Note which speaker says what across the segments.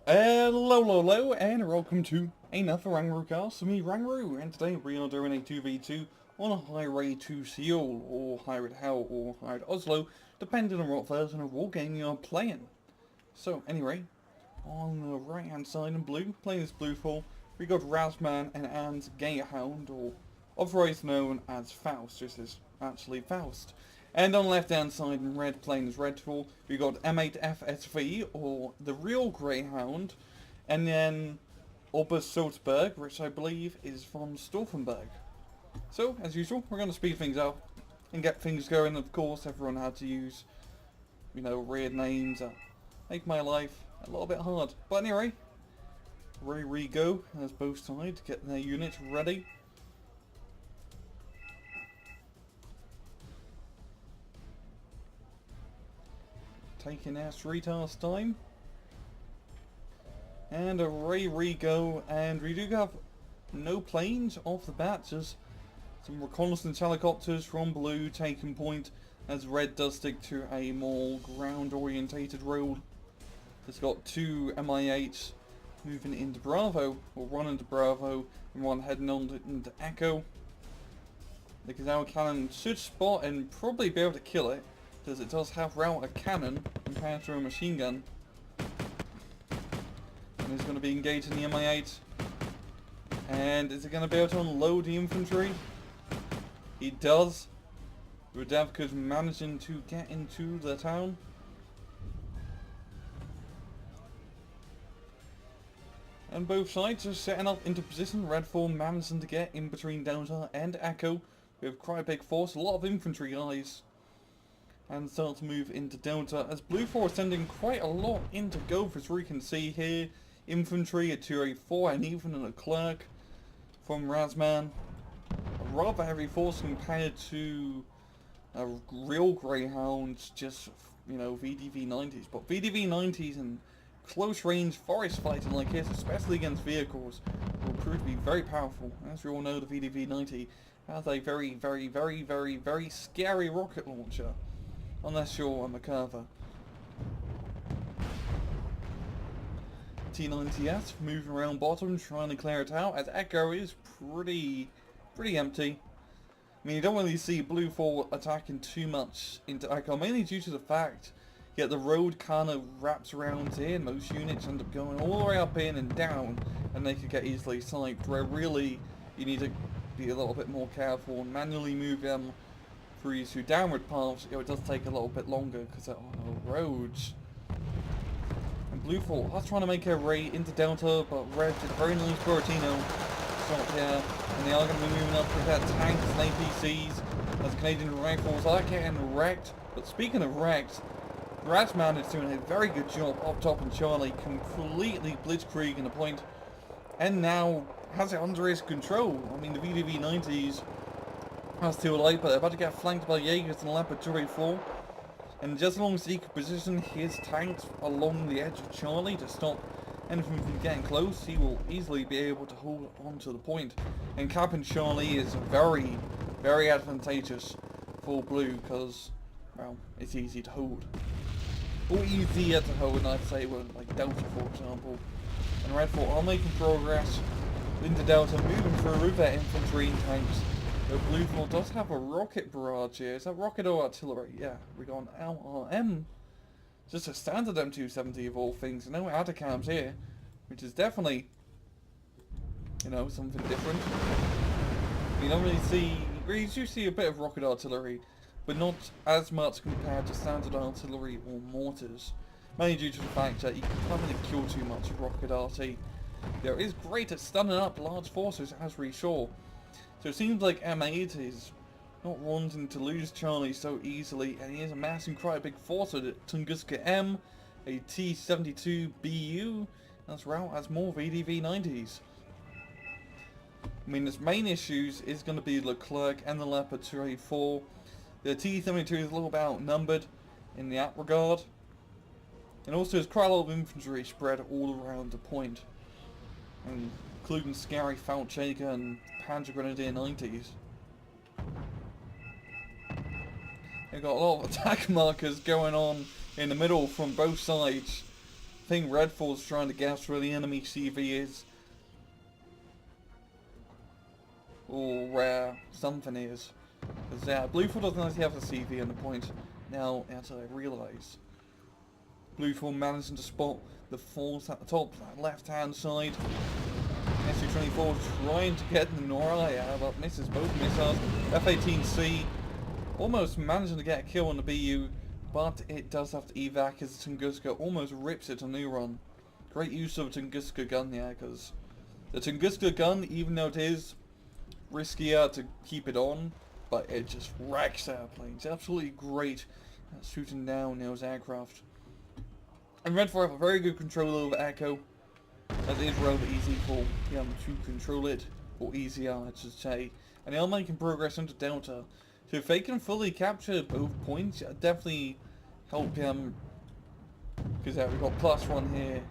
Speaker 1: Hello, and welcome to another Rangru cast. Me, Rangru, and today we are doing a 2v2 on a high raid to Seoul, or high raid Hell, or high raid Oslo, depending on what version of Wargame you are playing. So, anyway, on the right hand side in blue, playing this blue for, we got Razman and Anne's Gayhound, or otherwise known as Faust. This is actually Faust. And on the left hand side in red, playing as Redfall, we got M8FSV, or the real Greyhound, and then Oberst Salzburg, which I believe is from Stauffenberg. So, as usual, we're going to speed things up and get things going. Of course, everyone had to use, weird names that make my life a little bit hard. But anyway, ready we go as both sides get their units ready. Taking our 3 task time. And away we go, and we do have no planes off the bat, just some reconnaissance helicopters from blue taking point, as red does stick to a more ground orientated road. It's got 2 MI8s moving into Bravo, or one into Bravo, and one heading on into Echo. Because our cannon should spot and probably be able to kill it, because it does have route a cannon compared to a machine gun. And it's going to be engaging the MI8. And is it going to be able to unload the infantry? It does. With Davkas managing to get into the town. And both sides are setting up into position. Redfall managing to get in between Delta and Echo with quite a big force, a lot of infantry guys. And start to move into Delta as Blue 4 is sending quite a lot into Gulf, as we can see here. Infantry, a 284 and even a clerk from Razman. A rather heavy force compared to a real Greyhounds, just, VDV-90s. But VDV-90s and close range forest fighting like this, especially against vehicles, will prove to be very powerful. As we all know, the VDV-90 has a very scary rocket launcher. Unless you're a MacArthur. T90S moving around bottom, trying to clear it out, as Echo is pretty empty. I mean, you don't really see Blue 4 attacking too much into Echo, mainly due to the fact that the road kind of wraps around here, and most units end up going all the way up in and down, and they could get easily sniped, where really you need to be a little bit more careful and manually move them through downward paths. It does take a little bit longer because of roads. And Blue 4 are trying to make a raid into Delta, but Red did very nice Buratino stop here, and they are going to be moving up with their tanks and APCs as Canadian rifles are getting wrecked. But speaking of wrecked, Razman is doing a very good job up top in Charlie, completely blitzkrieging the point, and now has it under his control. I mean, the VDV-90s are still alive, but they're about to get flanked by Jaegers and Leopard 284. And just as long as he can position his tanks along the edge of Charlie to stop anything from getting close, he will easily be able to hold on to the point. And capping Charlie is very advantageous for Blue, because, well, it's easy to hold. Or easier to hold, I'd say, with like Delta, for example. And Red 4 are making progress into Delta, moving through with their infantry and tanks. Blue 4 does have a rocket barrage here. Is that rocket or artillery? Yeah, we got an LRM. Just a standard M270 of all things. No ATACMs here, which is definitely, something different. You don't really see, you do see a bit of rocket artillery, but not as much compared to standard artillery or mortars. Mainly due to the fact that you can't really kill too much of rocket arty. It is great at stunning up large forces, as we saw. So it seems like M8 is not wanting to lose Charlie so easily, and he is amassing quite a big force at it. Tunguska M, a T-72BU, as well as more VDV-90s. I mean, his main issues is going to be Leclerc and the Leopard 284. The T-72 is a little bit outnumbered in that regard. And also there's quite a lot of infantry spread all around the point. And including scary Feldjäger and Panzer Grenadier 90s. They've got a lot of attack markers going on in the middle from both sides. think Red Force trying to guess where the enemy CV is. Or where something is. Because Blue Force doesn't actually have a CV on the point. Now, as I realise. Blue Force managing to spot the force at the top, left hand side. SU-24 trying to get the Noraya, but misses both missiles. F-18C almost managing to get a kill on the BU, but it does have to evac as Tunguska almost rips it a new run. Great use of a Tunguska gun, yeah, because the Tunguska gun, even though it is riskier to keep it on, but it just wrecks airplanes. Absolutely great at shooting down those aircraft. And Red 4 have a very good control over Echo, as it is rather easy for them to control it, or easier I should say. And they are making progress into Delta. So if they can fully capture both points, it'll definitely help them. Because we've got +1 here.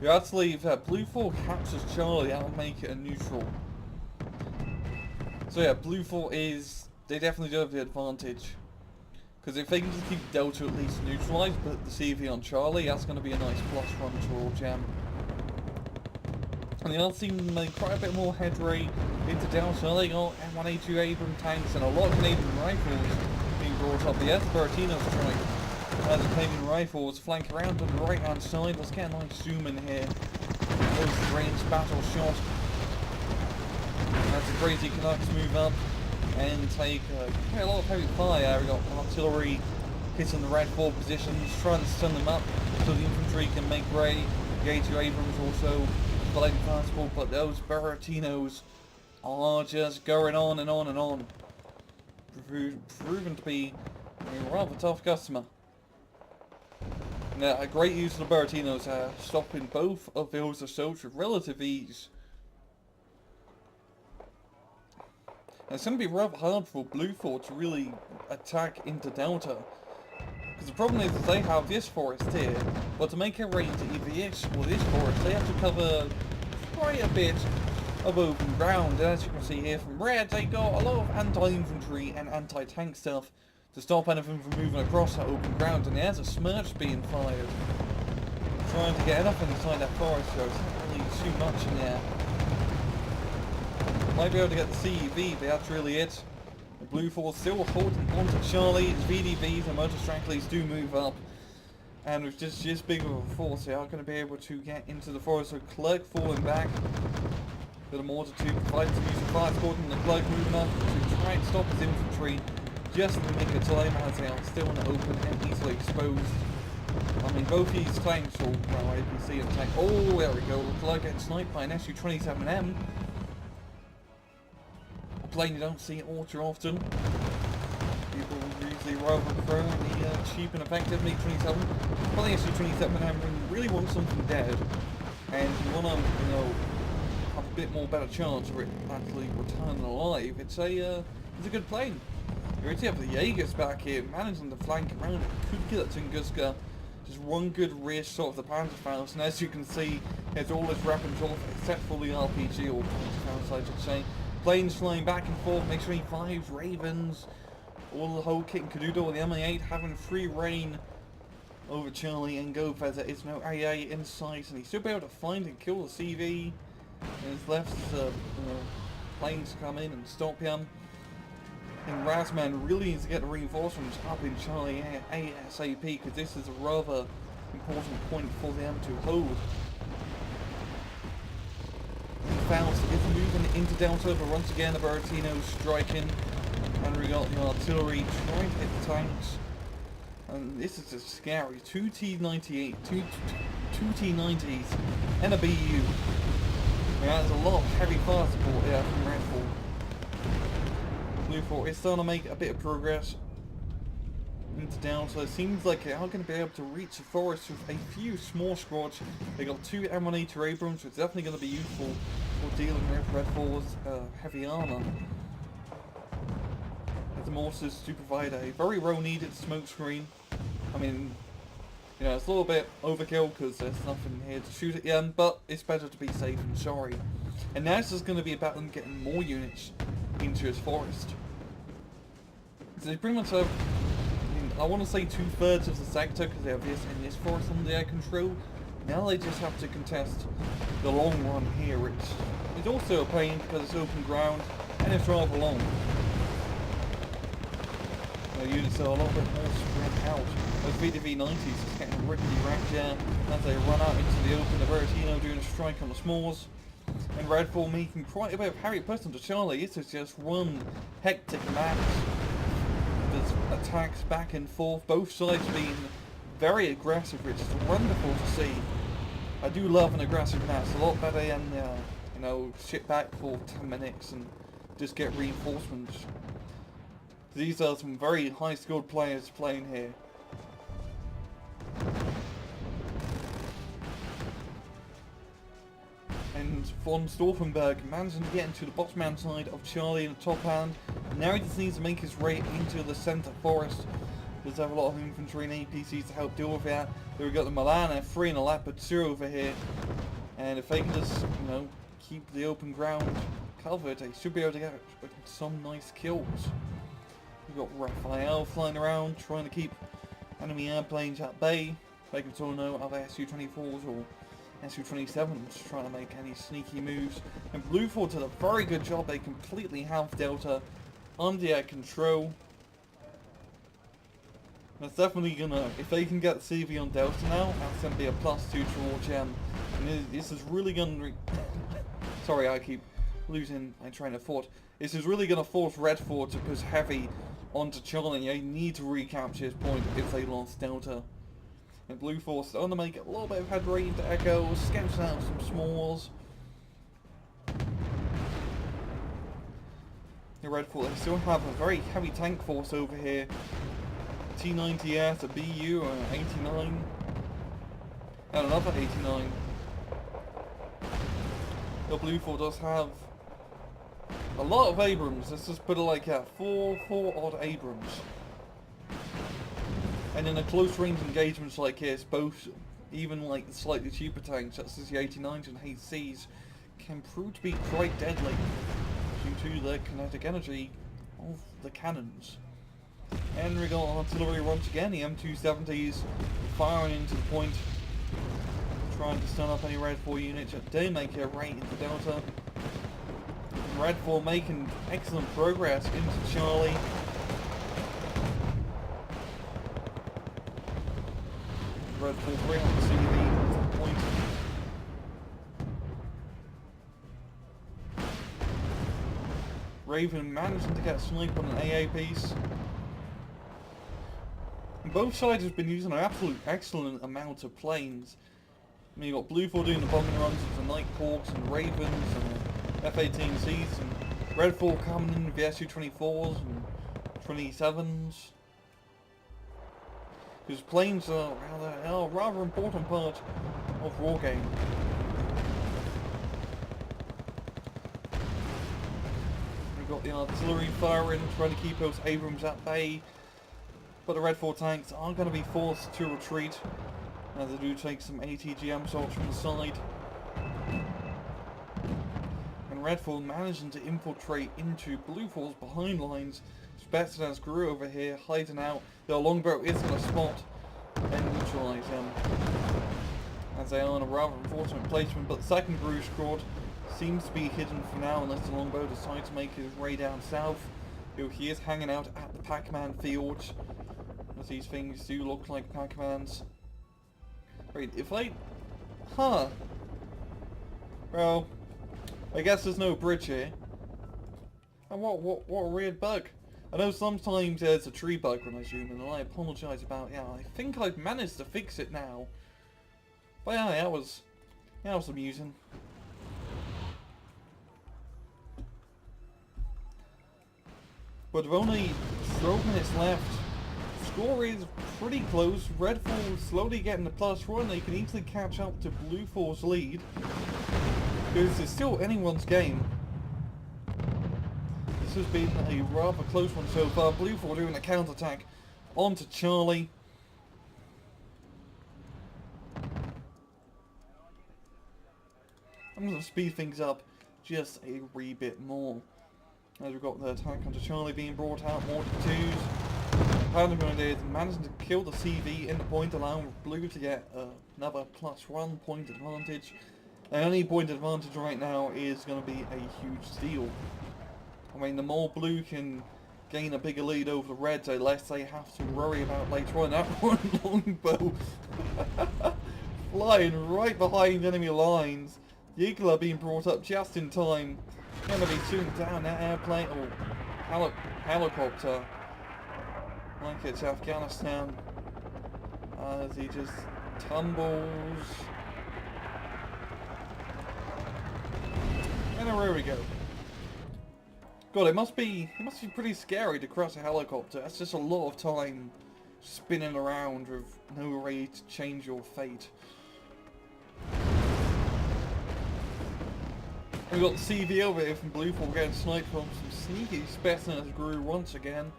Speaker 1: You actually, if Blue 4 captures Charlie, that'll make it a neutral. So yeah, Blue 4 is, they definitely do have the advantage. Because if they can just keep Delta at least neutralised, but the CV on Charlie, that's going to be a nice +1 to all jam. And they are seeing to make quite a bit more headway into Delta. They got M1A2 Abrams tanks and a lot of Canadian rifles being brought up. The S-Bertino's strike. The Canadian rifles flank around on the right hand side. Let's get a nice zoom in here. Close range battle shot. As the crazy Canucks move up and take quite a lot of heavy fire. We've got artillery hitting the Red 4 positions, trying to stun them up so the infantry can make way. The A2 Abrams also playing fastball, but those Bertinos are just going on and on and on. Proven to be a rather tough customer. Now, a great use of the Bertinos, stopping both of those assaults with relative ease. And it's going to be rather hard for Blue 4 to really attack into Delta. Because the problem is that they have this forest here, but to make a raid to either this or this forest, they have to cover quite a bit of open ground. And as you can see here from Red, they got a lot of anti-infantry and anti-tank stuff to stop anything from moving across that open ground. And there's a Smirch being fired, trying to get enough inside that forest, so it's not really too much in there. Might be able to get the CEV, but that's really it. The Blue 4 still holding on to Charlie. Its VDVs and motor stragglers do move up. And with just this big of a force, they are going to be able to get into the forest. So Clerk falling back. Got a mortar to provide some use of fire support, and the Clerk moving up to try and stop his infantry just in the nick of time as they are still in the open and easily exposed. I mean, both these tanks, or well, APC and tank. Oh, there we go. The Clerk getting sniped by an SU-27M. Plane you don't see all too often. People usually rather prefer the cheap and effective MiG-27. But the SU-27M really want something dead, and you want to, you know, have a bit more better chance of it actually returning alive. It's a good plane. You already have the Jaegers back here, managing to flank around it. Could get at Tunguska. Just one good rear shot of the Panzerfaust, and as you can see, there's all this weapons off except for the RPG, or Panzerfaust I should say. Planes flying back and forth, MiG-25s, Ravens, all the whole kit and caboodle. The MA8 having free reign over Charlie and Gove as there is no AA in sight, and he's still be able to find and kill the CV. And his left, planes come in and stop him. And Razman really needs to get the reinforcements up in Charlie ASAP, because this is a rather important point for them to hold. Faust is moving into Delta, but once again the Bertino's striking, and we got the artillery trying to hit the tanks. And this is just scary. 2 T-98, two T-90s, and a BU. Yeah, there's a lot of heavy fire support here from Red 4. Blue 4 is starting to make a bit of progress into Delta. It seems like they are going to be able to reach the forest with a few small squads. They got 2 M1A2 Abrams, which is definitely going to be useful for dealing with Red 4's heavy armour. With the mortars to provide a very well needed smoke screen. I mean, you know, it's a little bit overkill because there's nothing here to shoot at you, but it's better to be safe than sorry. And now this is going to be about them getting more units into his forest. So they pretty much have I want to say 2/3 of the sector because they have this and this forest under their control. Now they just have to contest the long run here. It's also a pain because it's open ground and it's rather long. The units are a little bit more spread out. Those VDV-90s is getting rickety wrecked here as they run out into the open. The Veritino doing a strike on the smalls. And Redfall making quite a bit of Harry Preston to Charlie. This is just one hectic match. There's attacks back and forth, both sides being very aggressive, which is wonderful to see. I do love an aggressive match, a lot better than, you know, sit back for 10 minutes and just get reinforcements. These are some very high-skilled players playing here. And von Stauffenberg managing to get into the bottom hand side of Charlie in the top hand. Now he just needs to make his way into the centre forest. Does have a lot of infantry and APCs to help deal with that. Then we've got the Milan F3 and the Leopard 2 over here. And if they can just, you know, keep the open ground covered, they should be able to get some nice kills. We've got Raphael flying around, trying to keep enemy airplanes at bay. Making sure no other Su-24s or Su-27s trying to make any sneaky moves. And Blueford did a very good job. They completely have Delta under their control. That's definitely gonna, if they can get CV on Delta now, that's gonna be a +2 towards them. And this is really gonna sorry, I keep losing my train of thought. This is really gonna force Redford to push heavy onto Charlie. They need to recapture this point if they lost Delta. And Blue Force starting to make a little bit of headway into Echo, sketching out some smalls. The Red Force, they still have a very heavy tank force over here. T-90S, a BU, an 89, and another 89. The Blue Force does have a lot of Abrams. Let's just put it like that, four odd Abrams. And in a close range engagements like this, both, even like the slightly cheaper tanks, such as the 89s and HCs, can prove to be quite deadly due to the kinetic energy of the cannons. And we got artillery once again, the M270s firing into the point, trying to stun up any Red 4 units that do make their way into Delta. Red 4 making excellent progress into Charlie. Red 4 bring up the CV to the point. Raven managing to get a snipe on an AA piece. And both sides have been using an absolute excellent amount of planes. I mean, you've got Blue 4 doing the bombing runs with the Night Hawks and Ravens and F-18Cs, and Red 4 coming in with the Su-24s and 27s. Because planes are a rather important part of Wargame. We've got the artillery firing, trying to keep those Abrams at bay. But the Red 4 tanks are going to be forced to retreat, as they do take some ATGM shots from the side. And Red 4 managing to infiltrate into Blue 4's behind lines. Spetsnaz grew over here, hiding out. The longbow is going to spot and neutralise them, as they are in a rather unfortunate placement. But the second Grew squad seems to be hidden for now, unless the longbow decides to make his way down south. He is hanging out at the Pac-Man field, as these things do look like Pac-Mans. Wait, if I... Huh. Well, I guess there's no bridge here. And what a weird bug. I know sometimes there's a tree bug when I zoom in, and I apologise about it. Yeah, I think I've managed to fix it now. But yeah, that was amusing. But with only 12 minutes left, the score is pretty close. Red 4 slowly getting the +1. They can easily catch up to Blue 4's lead, because it's still anyone's game. This has been a rather close one so far. Blue 4 doing a counter-attack onto Charlie. I'm going to speed things up just a wee bit more. As we've got the attack onto Charlie being brought out, more 2s. Powder Grenadiers managing to kill the CV in the point, allowing Blue to get another +1 point advantage. And any point advantage right now is going to be a huge steal. I mean, the more Blue can gain a bigger lead over the Reds, the less they have to worry about later on. That one longbow flying right behind enemy lines. The Eagle are being brought up just in time. Going to be shooting down that airplane or helicopter like it's Afghanistan as he just tumbles. And there we go. God, it must be pretty scary to crash a helicopter. That's just a lot of time spinning around with no way to change your fate. We've got the CV over here from Bluefall getting sniped from some sneaky specimens grew once again.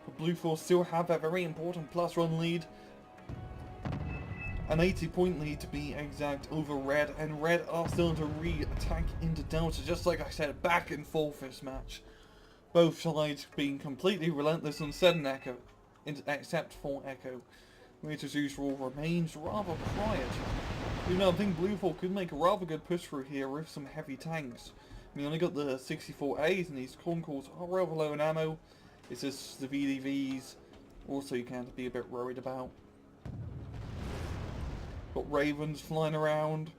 Speaker 1: But Bluefall still have that very important +1 lead. An 80-point lead to be exact over Red, and Red are still to re-attack into Delta, just like I said, back and forth this match. Both sides being completely relentless on said Echo, except for Echo, which as usual remains rather quiet. You know, I think Bluefall could make a rather good push through here with some heavy tanks. I mean, only got the 64As, and these Concords are rather low in ammo. It's just the VDVs, also you can't be a bit worried about. Got Ravens flying around,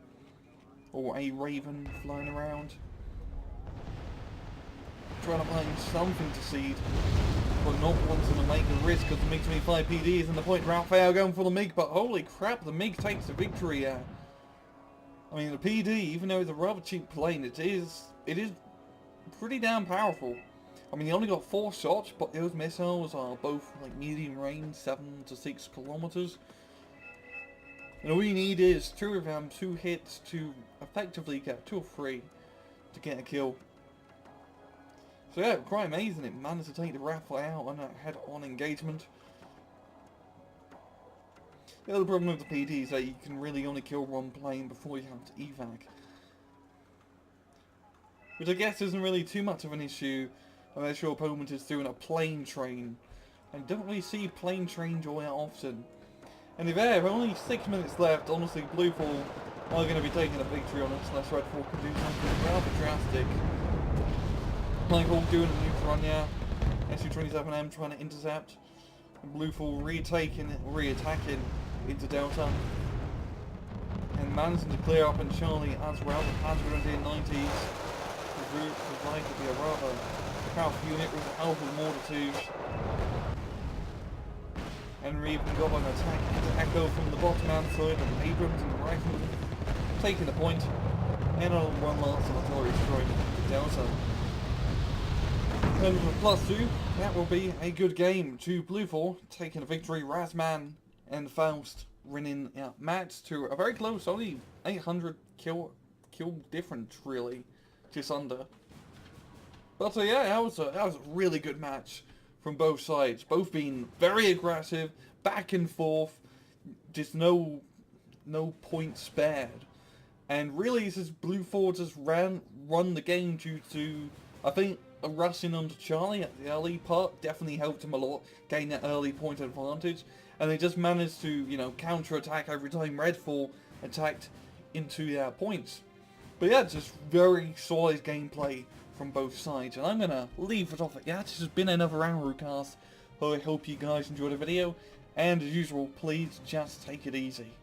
Speaker 1: or a Raven flying around. Trying to find something to seed, but not wanting to make a risk because the MiG-25 PD is in the point. Raphael going for the MiG, but holy crap, the MiG takes the victory here. I mean, the PD, even though it's a rather cheap plane, it is pretty damn powerful. I mean, he only got 4 shots, but those missiles are both like medium range, 7 to 6 kilometers. And all you need is 2 of them, 2 hits to effectively get 2 or 3 to get a kill. So yeah, quite amazing. It managed to take the Raphael out on a head-on engagement. The other problem with the PD is that you can really only kill 1 plane before you have to evac. Which I guess isn't really too much of an issue unless your opponent is doing a plane train. And don't really see plane trains all that often. And if there are only 6 minutes left, honestly, Bluefall are going to be taking a victory on us unless Redfall can do something rather drastic. Michael doing a nuke run, yeah. SU-27M trying to intercept. And Bluefall re-attacking into Delta. And managing to clear up in Charlie as well. The Panther in the 90s. The route was like to be a rather powerful unit with the help of mortar 2s. And we even got an attack into Echo from the bottom hand side, and Abrams and the Rifleman taking the point, and on one last artillery strike to Delta. And with +2, that will be a good game to Bluefall, taking a victory. Razman and Faust winning match to a very close, only 800 kill difference really, just under. But yeah, that was a really good match from both sides, both being very aggressive, back and forth, just no points spared. And really, it's just Bluefall just run the game due to, I think, a rushing onto Charlie at the early part definitely helped him a lot, gain that early point advantage, and they just managed to, you know, counter-attack every time Redfall attacked into their points. But yeah, just very solid gameplay from both sides, and I'm gonna leave it off at that. This has been another Cast. I hope you guys enjoyed the video, and as usual, please just take it easy.